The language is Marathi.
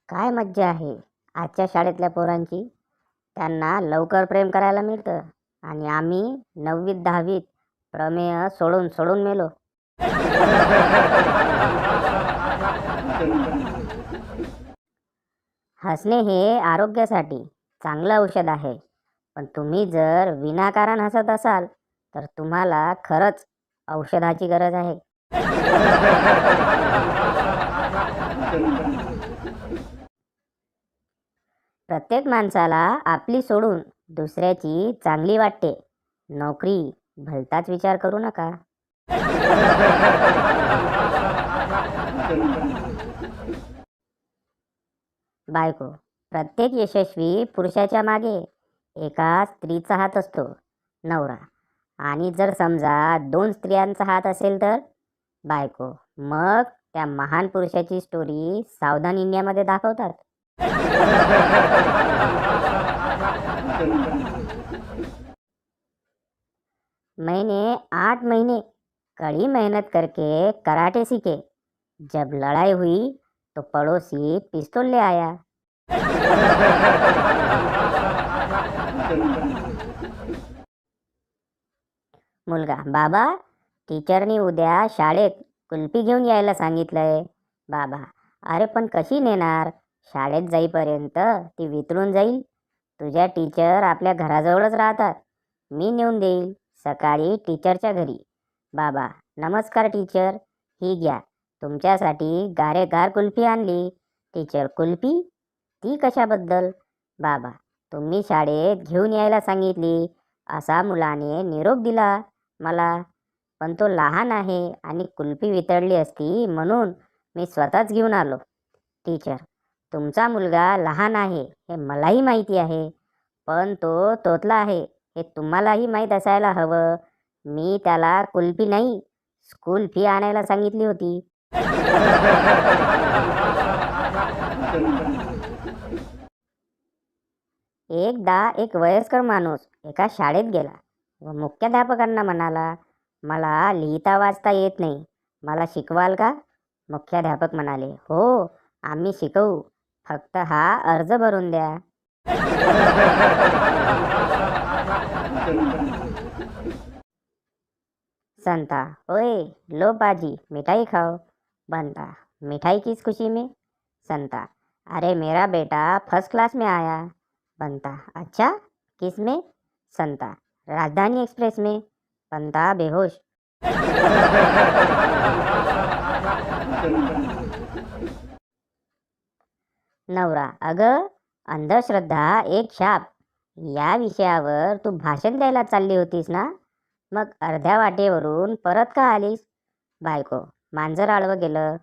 काय मज्जा आहे आजच्या शाळेतल्या पोरांची. त्यांना लवकर प्रेम करायला मिळतं आणि आम्ही 9वीत 10वीत प्रमेय सोडून सोडून मेलो. हसणे हे आरोग्यासाठी चांगलं औषध आहे, पण तुम्ही जर विनाकारण हसत असाल तर तुम्हाला खरंच औषधाची गरज आहे. प्रत्येक माणसाला आपली सोडून दुसऱ्याची चांगली वाटते. नोकरी भलताच विचार करू नका. बायको, प्रत्येक यशस्वी पुरुषाच्या मागे एका स्त्रीचा हात असतो, नवरा. आणि जर समजा दोन स्त्रियांचा हात असेल तर बायको. मग त्या महान पुरुषाची स्टोरी सावधान इंडियामध्ये दाखवतात. मैंने 8 महीने कड़ी मेहनत करके कराटे सीखे. जब लड़ाई हुई तो पड़ोसी पिस्तौल ले आया. मुलगा, बाबा, टीचरनी उद्या शाळेत कुल्फी घेऊन यायला सांगितलंय. बाबा, अरे पण कशी नेणार? शाळेत जाईपर्यंत ती वितळून जाईल. तुझ्या टीचर आपल्या घराजवळच राहतात. मी नेऊन देईल सकाळी टीचरच्या घरी. बाबा, नमस्कार टीचर, ही घ्या, तुमच्यासाठी गारेगार कुल्फी आणली. टीचर, कुल्फी? ती कशाबद्दल? बाबा, तुम्ही शाळेत घेऊन यायला सांगितली असा मुलाने निरोप दिला मला, पण तो लहान आहे आणि कुल्फी वितळली असती म्हणून मी स्वतःच घेऊन आलो. टीचर, तुमचा मुलगा लहान आहे हे मलाही माहिती आहे, पण तो तोतला आहे हे तुम्हालाही माहीत असायला हवं. मी त्याला कुल्फी नाही, स्कूल फी आणायला सांगितली होती. एकदा एक वयस्कर माणूस एका शाळेत गेला व मुख्याध्यापकांना म्हणाला, मला लिहिता वाचता येत नाही, मला शिकवाल का? मुख्याध्यापक म्हणाले, हो, आम्ही शिकवू, फक्त हा अर्ज भरून द्या. संता, ओए, लो बाजी, मिठाई खाओ. बनता, मिठाई किस खुशी में? संता, अरे मेरा बेटा फर्स्ट क्लास में आया. बनता, अच्छा, किस में? संता, राजधानी एक्सप्रेस में. बनता बेहोश. नवरा, अगं, अंधश्रद्धा एक शाप या विषयावर तू भाषण द्यायला चालली होतीस ना, मग अर्ध्या वाटेवरून परत का आलीस? बायको, मांजर आडवं गेलं.